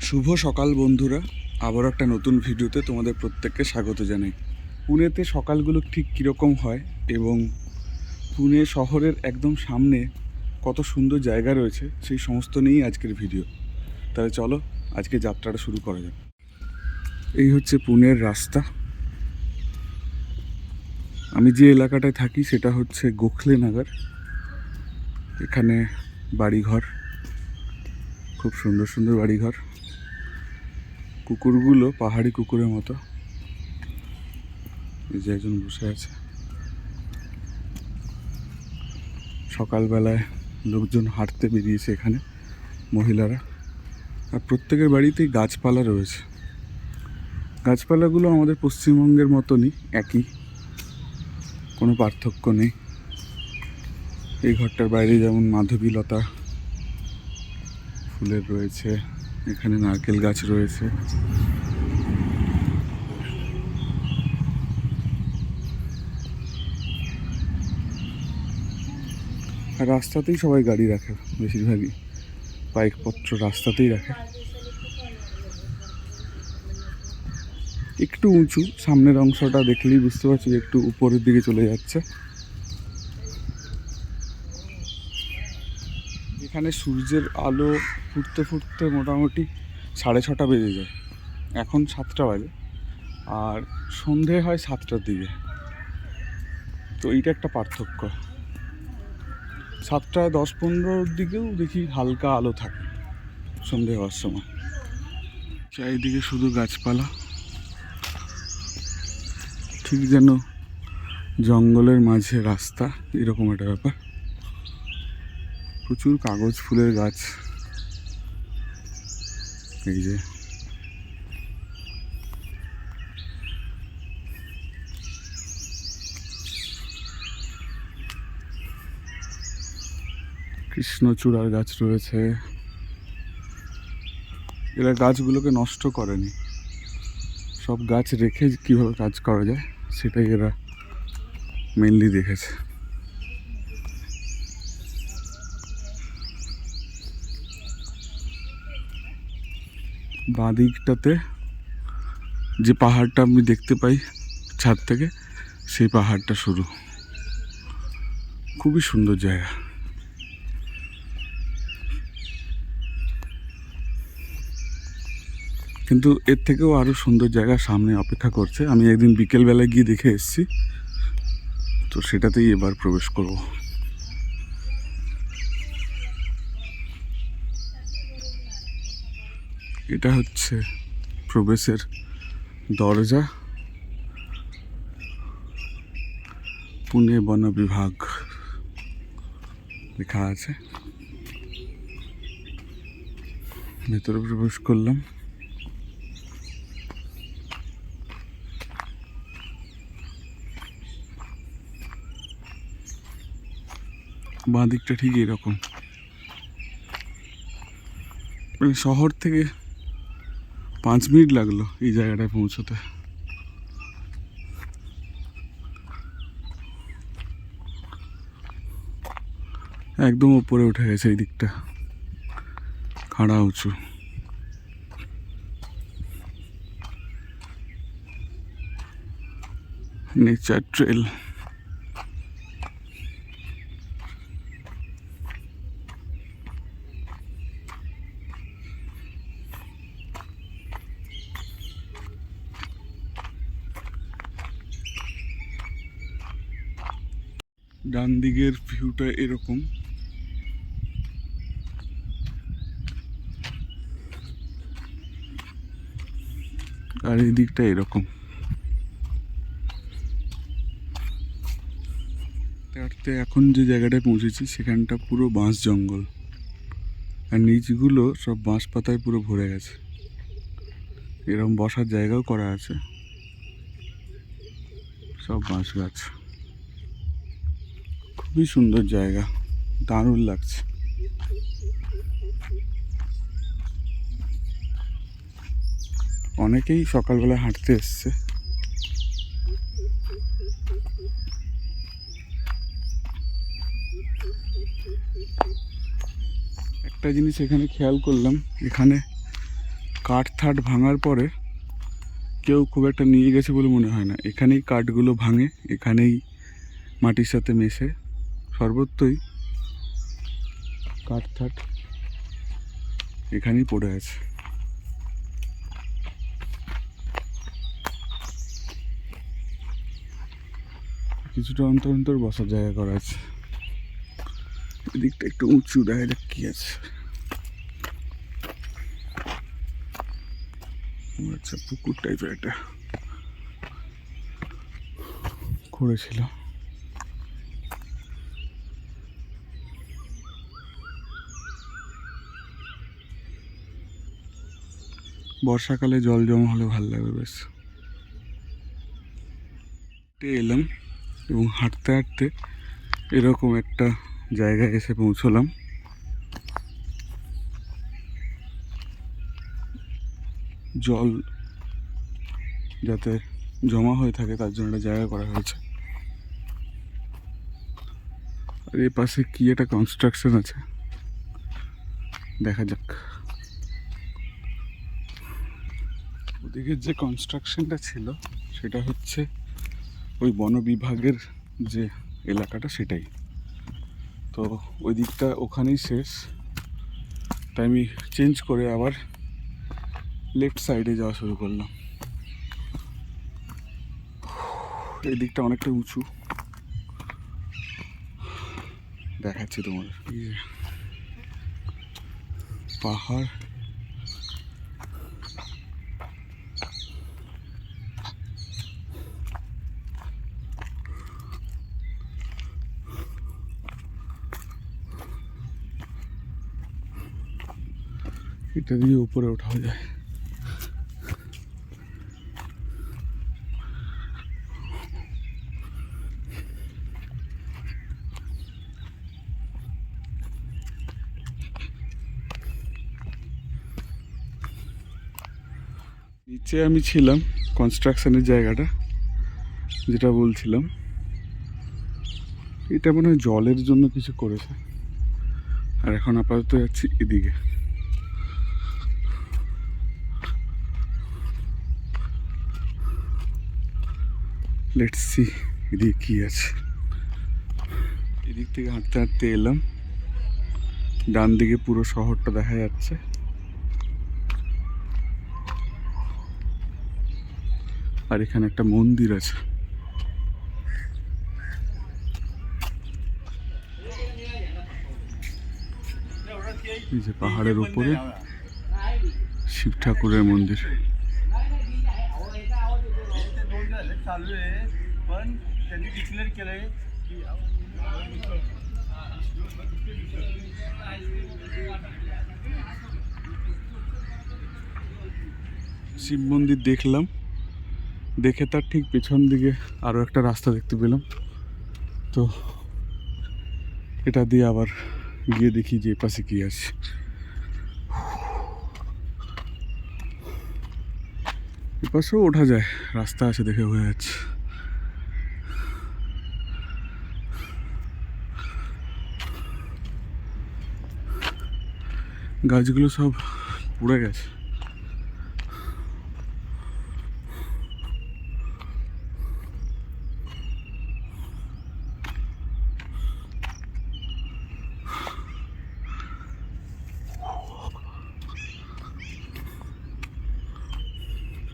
শুভ সকাল বন্ধুরা, আবার একটা নতুন ভিডিওতে তোমাদের প্রত্যেককে স্বাগত জানাই। পুনেতে সকালগুলো ঠিক কীরকম হয় এবং পুনে শহরের একদম সামনে কত সুন্দর জায়গা রয়েছে সেই সমস্ত নিয়েই আজকের ভিডিও। তাহলে চলো আজকে যাত্রাটা শুরু করা যাক। এই হচ্ছে পুনের রাস্তা। আমি যে এলাকাটায় থাকি সেটা হচ্ছে গোখলে নগর। এখানে বাড়িঘর, খুব সুন্দর সুন্দর বাড়িঘর। কুকুরগুলো পাহাড়ি কুকুরের মতো। এই যে একজন বসে আছে। সকালবেলায় লোকজন হাঁটতে বেরিয়েছে এখানে, মহিলারা। আর প্রত্যেকের বাড়িতেই গাছপালা রয়েছে। গাছপালাগুলো আমাদের পশ্চিমবঙ্গের মতনই, একই, কোনো পার্থক্য নেই। এই ঘরটার বাইরে যেমন মাধবীলতা ফুলের রয়েছে, এখানে নারকেল গাছ রয়েছে। আর রাস্তাতেই সবাই গাড়ি রাখে, বেশিরভাগই বাইকপত্র রাস্তাতেই রাখে। একটু উঁচু, সামনের অংশটা দেখলেই বুঝতে পারছি যে একটু উপরের দিকে চলে যাচ্ছে। এখানে সূর্যের আলো ফুটতে ফুটতে মোটামুটি 6:30 বেজে যায়। এখন 7টা বাজে, আর সন্ধে হয় 7টার দিকে। তো এইটা একটা পার্থক্য। 7:10-15 দিকেও দেখি হালকা আলো থাকে সন্ধে হওয়ার সময়। চারিদিকে শুধু গাছপালা, ঠিক যেন জঙ্গলের মাঝে রাস্তা, এরকম একটা ব্যাপার। প্রচুর কাগজ ফুলের গাছ। এই যে কৃষ্ণচূড়ার গাছ রয়েছে। এরা গাছগুলোকে নষ্ট করেনি, সব গাছ রেখে কীভাবে কাজ করা যায় সেটাই এরা মেনলি দেখেছে। বাঁ দিকটাতে যে পাহাড়টা আমি দেখতে পাই ছাদ থেকে, সেই পাহাড়টা শুরু। খুবই সুন্দর জায়গা। কিন্তু এর থেকেও আরও সুন্দর জায়গা সামনে অপেক্ষা করছে। আমি একদিন বিকেলবেলায় গিয়ে দেখে এসেছি, তো সেটাতেই এবার প্রবেশ করব। এটা হচ্ছে প্রবেশের দরজা। পুনে বন বিভাগ লেখা আছে। ভেতরে প্রবেশ করলাম। বাঁ দিকটা ঠিক এরকম, মানে শহর থেকে 5 মিনিট লাগলো এই জায়গাটায় পৌঁছতে। একদম উপরে উঠে গেছে এই দিকটা, খাড়া উঁচু। Nature trail. ডান দিকের ভিউটা এরকম। আর এই দিকটা এরকম। এখন যে জায়গাটায় পৌঁছেছি সেখানটা পুরো বাঁশ জঙ্গল, আর নিচগুলো সব বাঁশ পাতায় পুরো ভরে গেছে। এরকম বসার জায়গাও করা আছে, সব বাঁশ গাছ। খুবই সুন্দর জায়গা, দারুণ লাগছে। অনেকেই সকালবেলা হাঁটতে এসছে। একটা জিনিস এখানে খেয়াল করলাম, এখানে কাঠ থাট ভাঙার পরে কেউ খুব একটা নিয়ে গেছে বলে মনে হয় না। এখানেই কাঠগুলো ভাঙে, এখানেই মাটির সাথে মেশে, সর্বত্রই কাঠ থাট এখানেই পড়ে আছে। কিছুটা অন্তর অন্তর বসার জায়গা করা আছে। এদিকটা একটু উঁচু, দেখা যাক কি আছে। আচ্ছা, পুকুর টাইপের একটা করেছিল। বর্ষাকালে জল জমা হলে ভালো লাগবে বেশ। এলাম এবং হাঁটতে হাঁটতে এরকম একটা জায়গায় এসে পৌঁছলাম। জল যাতে জমা হয়ে থাকে তার জন্য একটা জায়গা করা হয়েছে। আর এর পাশে কি একটা কনস্ট্রাকশন আছে, দেখা যাক। ওদিকে যে কনস্ট্রাকশনটা ছিল সেটা হচ্ছে ওই বন বিভাগের যে এলাকাটা সেটাই। তো ওই দিকটা ওখানেই শেষ, তাই আমি চেঞ্জ করে আবার লেফট সাইডে যাওয়া শুরু করলাম। এই দিকটা অনেকটা উঁচু, দেখাচ্ছি তোমার। পাহাড়, এটা দিয়ে উপরে ওঠা যায়। নিচে আমি ছিলাম কনস্ট্রাকশনের জায়গাটা যেটা বলছিলাম, এটা মনে হয় জলের জন্য কিছু করেছে। আর এখন আপাতত যাচ্ছি এদিকে। লেটস সি এদিকে কি আছে। এদিক থেকে হাঁটতে হাঁটতে এলাম, ডান দিকে পুরো শহরটা দেখা যাচ্ছে। আর এখানে একটা মন্দির আছে। এই যে পাহাড়ের উপরে শিব ঠাকুরের মন্দির। শিব মন্দির দেখলাম, দেখে তার ঠিক পেছন দিকে আরও একটা রাস্তা দেখতে পেলাম। তো এটা দিয়ে আবার গিয়ে দেখি যে পাশে কি আছে। এপাশেও ওঠা যায়, রাস্তা আছে দেখে হয়ে যাচ্ছে। গাছগুলো সব পুড়ে গেছে।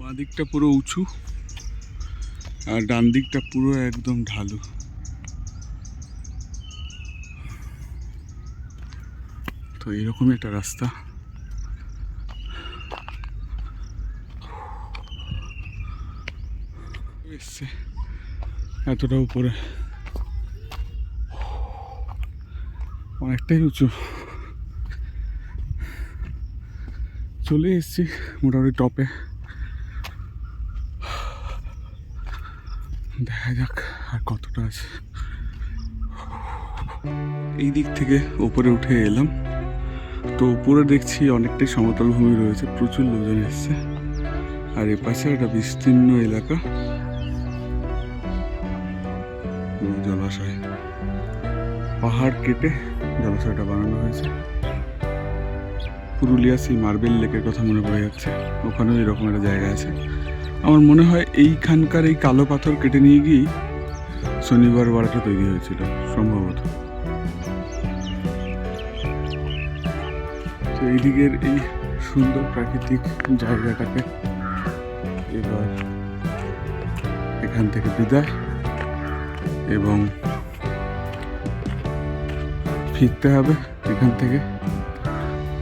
বাঁ দিকটা পুরো উঁচু আর ডান দিকটা পুরো একদম ঢালু। তো এরকমই একটা রাস্তা। এসছে এতটা উপরে, অনেকটাই উঁচু। চলে এসছি মোটামুটি টপে। দেখা যাক আর কতটা আছে। এই দিক থেকে উপরে উঠে এলাম, তো উপরে দেখছি অনেকটাই সমতল ভূমি রয়েছে, প্রচুর লোকজন এসছে। আর এপাশে একটা বিস্তীর্ণ এলাকা, জলাশয়, পাহাড় কেটে জলাশয়টা বানানো হয়েছে। পুরুলিয়া সেই মার্বেল লেকের কথা মনে পড়ে যাচ্ছে। ওখানেও এরকম একটা জায়গা আছে। আমার মনে হয় এইখানকার এই কালো পাথর কেটে নিয়ে গিয়েই শনিবার বাড়াটা তৈরি হয়েছিল সম্ভবত। তো এইদিকের এই সুন্দর প্রাকৃতিক জায়গাটাকে এবার এখান থেকে বিদায়, এবং ফিরতে হবে এখান থেকে।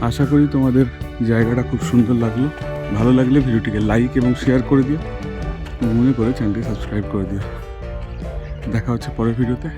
আশা করি তোমাদের জায়গাটা খুব সুন্দর লাগলো। ভালো লাগলে ভিডিওটিকে লাইক এবং শেয়ার করে দিও, মনে করে চ্যানেলটি সাবস্ক্রাইব করে দিও। দেখা হচ্ছে পরের ভিডিওতে।